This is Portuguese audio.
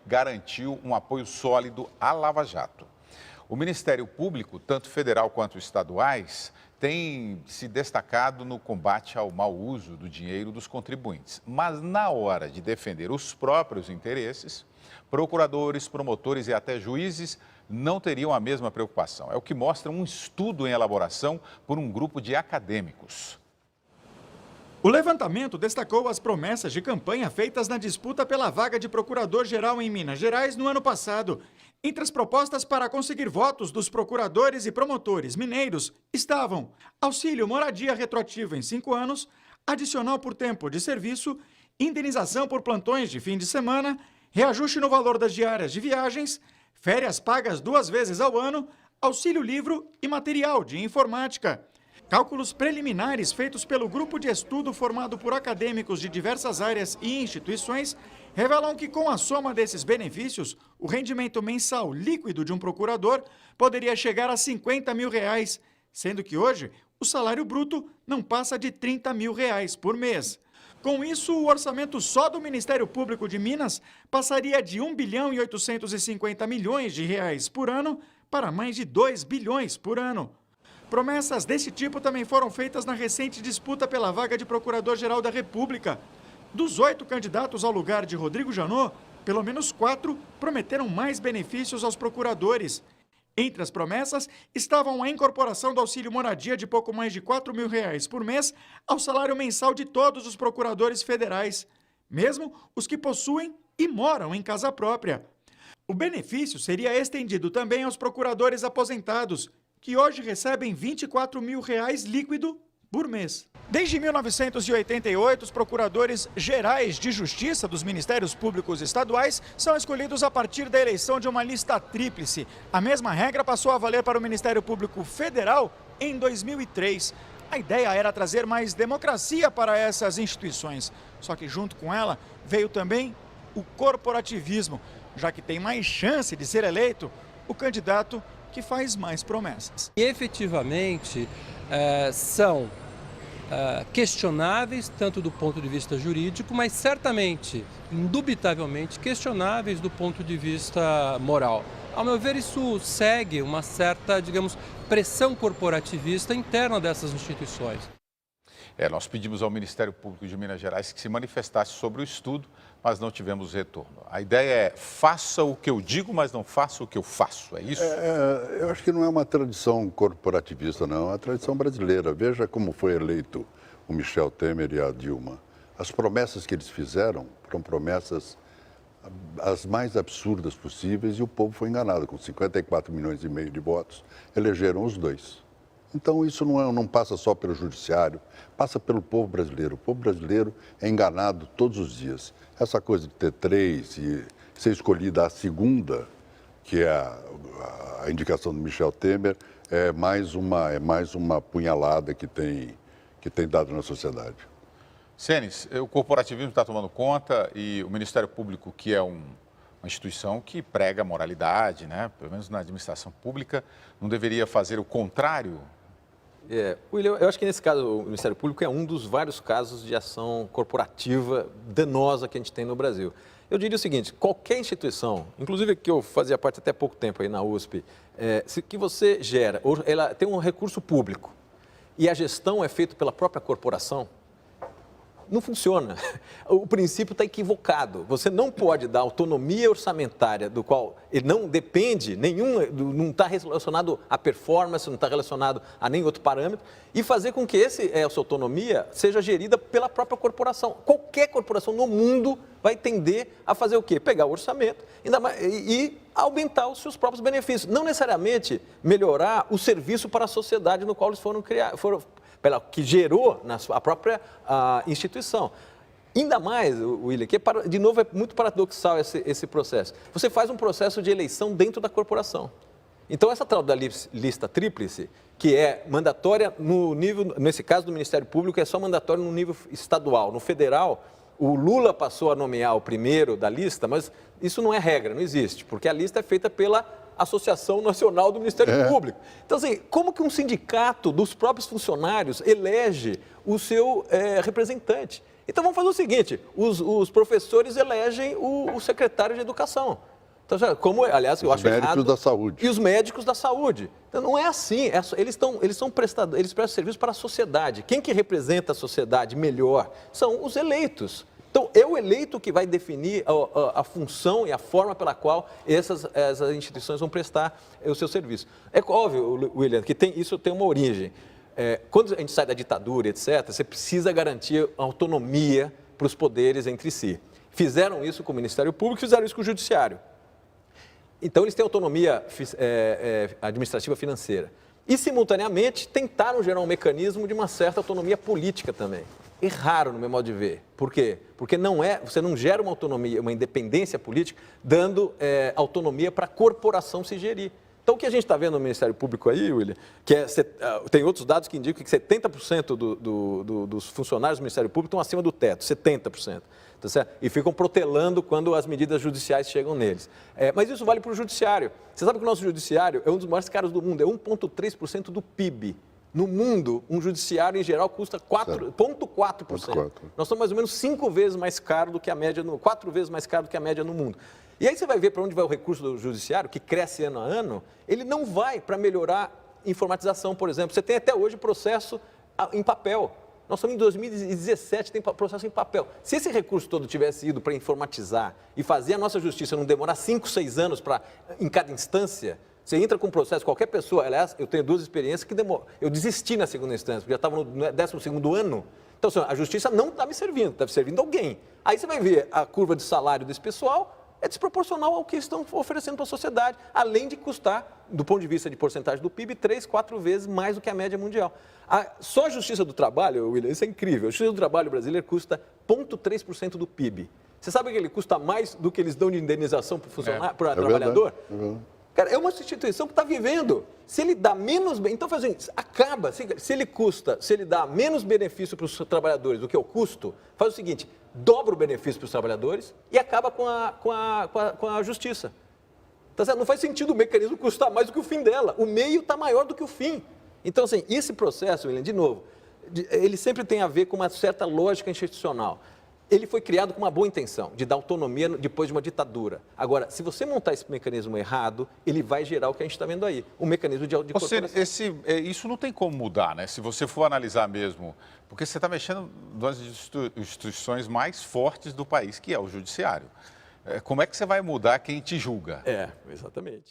garantiu um apoio sólido à Lava Jato. O Ministério Público, tanto federal quanto estaduais, tem se destacado no combate ao mau uso do dinheiro dos contribuintes. Mas na hora de defender os próprios interesses, procuradores, promotores e até juízes não teriam a mesma preocupação. É o que mostra um estudo em elaboração por um grupo de acadêmicos. O levantamento destacou as promessas de campanha feitas na disputa pela vaga de procurador-geral em Minas Gerais no ano passado. Entre as propostas para conseguir votos dos procuradores e promotores mineiros estavam auxílio moradia retroativo em 5 anos, adicional por tempo de serviço, indenização por plantões de fim de semana, reajuste no valor das diárias de viagens, férias pagas 2 vezes ao ano, auxílio livro e material de informática. Cálculos preliminares feitos pelo grupo de estudo formado por acadêmicos de diversas áreas e instituições revelam que, com a soma desses benefícios, o rendimento mensal líquido de um procurador poderia chegar a R$50 mil, sendo que hoje o salário bruto não passa de R$30 mil por mês. Com isso, o orçamento só do Ministério Público de Minas passaria de R$1,85 bilhão por ano para mais de R$2 bilhões por ano. Promessas desse tipo também foram feitas na recente disputa pela vaga de Procurador-Geral da República. Dos 8 candidatos ao lugar de Rodrigo Janot, pelo menos 4 prometeram mais benefícios aos procuradores. Entre as promessas estavam a incorporação do auxílio moradia de pouco mais de R$4 mil por mês ao salário mensal de todos os procuradores federais, mesmo os que possuem e moram em casa própria. O benefício seria estendido também aos procuradores aposentados, que hoje recebem R$24 mil líquido por mês. Desde 1988, os procuradores gerais de justiça dos Ministérios Públicos Estaduais são escolhidos a partir da eleição de uma lista tríplice. A mesma regra passou a valer para o Ministério Público Federal em 2003. A ideia era trazer mais democracia para essas instituições. Só que junto com ela veio também o corporativismo, já que tem mais chance de ser eleito o candidato que faz mais promessas. E efetivamente são questionáveis tanto do ponto de vista jurídico, mas certamente, indubitavelmente, questionáveis do ponto de vista moral. Ao meu ver, isso segue uma certa, digamos, pressão corporativista interna dessas instituições. Nós pedimos ao Ministério Público de Minas Gerais que se manifestasse sobre o estudo, mas não tivemos retorno. A ideia é, faça o que eu digo, mas não faça o que eu faço, é isso? Eu acho que não é uma tradição corporativista, não, é uma tradição brasileira. Veja como foi eleito o Michel Temer e a Dilma. As promessas que eles fizeram foram promessas as mais absurdas possíveis e o povo foi enganado. Com 54,5 milhões de votos, elegeram os dois. Então, isso não passa só pelo judiciário, passa pelo povo brasileiro. O povo brasileiro é enganado todos os dias. Essa coisa de ter 3 e ser escolhida a segunda, que é a indicação do Michel Temer, é mais uma punhalada que tem dado na sociedade. Senes, o corporativismo está tomando conta e o Ministério Público, que é uma instituição que prega moralidade, né? Pelo menos na administração pública, não deveria fazer o contrário? William, eu acho que nesse caso o Ministério Público é um dos vários casos de ação corporativa danosa que a gente tem no Brasil. Eu diria o seguinte, qualquer instituição, inclusive que eu fazia parte até pouco tempo aí na USP, que você gera, ela tem um recurso público e a gestão é feita pela própria corporação, não funciona. O princípio está equivocado. Você não pode dar autonomia orçamentária do qual ele não depende, não está relacionado à performance, não está relacionado a nenhum outro parâmetro, e fazer com que essa autonomia seja gerida pela própria corporação. Qualquer corporação no mundo vai tender a fazer o quê? Pegar o orçamento e aumentar os seus próprios benefícios. Não necessariamente melhorar o serviço para a sociedade no qual eles foram criados. Que gerou a própria instituição. Ainda mais, William, que de novo é muito paradoxal esse processo. Você faz um processo de eleição dentro da corporação. Então, essa tal da lista tríplice, que é mandatória no nível, nesse caso do Ministério Público, é só mandatória no nível estadual. No federal, o Lula passou a nomear o primeiro da lista, mas isso não é regra, não existe, porque a lista é feita pela Associação Nacional do Ministério Público. Então, assim, como que um sindicato dos próprios funcionários elege o seu representante? Então vamos fazer o seguinte, os professores elegem o secretário de educação. Então, como, aliás, eu acho errado. Os médicos da saúde. E os médicos da saúde. Então, não é assim. Eles prestam serviço para a sociedade. Quem que representa a sociedade melhor são os eleitos. Então, é o eleito que vai definir a função e a forma pela qual essas instituições vão prestar o seu serviço. É óbvio, William, que isso tem uma origem. Quando a gente sai da ditadura, etc., você precisa garantir autonomia para os poderes entre si. Fizeram isso com o Ministério Público, fizeram isso com o Judiciário. Então, eles têm autonomia administrativa financeira. E, simultaneamente, tentaram gerar um mecanismo de uma certa autonomia política também. Erraram no meu modo de ver. Por quê? Porque você não gera uma autonomia, uma independência política, dando autonomia para a corporação se gerir. Então, o que a gente está vendo no Ministério Público aí, William, tem outros dados que indicam que 70% dos funcionários do Ministério Público estão acima do teto, 70%. Tá certo? E ficam protelando quando as medidas judiciais chegam neles. Mas isso vale para o judiciário. Você sabe que o nosso judiciário é um dos maiores caros do mundo, é 1,3% do PIB. No mundo, um judiciário, em geral, custa 4,4%. Nós somos mais ou menos 5 vezes mais caro do que a média, 4 vezes mais caro do que a média no mundo. E aí você vai ver para onde vai o recurso do judiciário, que cresce ano a ano, ele não vai para melhorar informatização, por exemplo. Você tem até hoje processo em papel. Nós estamos em 2017, tem processo em papel. Se esse recurso todo tivesse ido para informatizar e fazer a nossa justiça não demorar 5, 6 anos em cada instância, você entra com um processo, qualquer pessoa, aliás, eu tenho 2 experiências que eu desisti na segunda instância, porque já estava no 12º ano. Então, assim, a justiça não está me servindo, está servindo alguém. Aí você vai ver a curva de salário desse pessoal, é desproporcional ao que estão oferecendo para a sociedade, além de custar, do ponto de vista de porcentagem do PIB, 3, 4 vezes mais do que a média mundial. Só a Justiça do Trabalho, William, isso é incrível, a Justiça do Trabalho brasileira custa 0,3% do PIB. Você sabe que ele custa mais do que eles dão de indenização para o trabalhador? Cara, é uma instituição que está vivendo. Se ele dá menos... Então, faz assim, acaba. Se ele dá menos benefício para os trabalhadores do que o custo, faz o seguinte, dobra o benefício para os trabalhadores e acaba com a justiça. Tá certo? Não faz sentido o mecanismo custar mais do que o fim dela. O meio está maior do que o fim. Então, assim, esse processo, William, de novo, ele sempre tem a ver com uma certa lógica institucional. Ele foi criado com uma boa intenção, de dar autonomia depois de uma ditadura. Agora, se você montar esse mecanismo errado, ele vai gerar o que a gente está vendo aí, um mecanismo de corporação. Isso não tem como mudar, né? Se você for analisar mesmo, porque você está mexendo nas instituições mais fortes do país, que é o judiciário. Como é que você vai mudar quem te julga? Exatamente.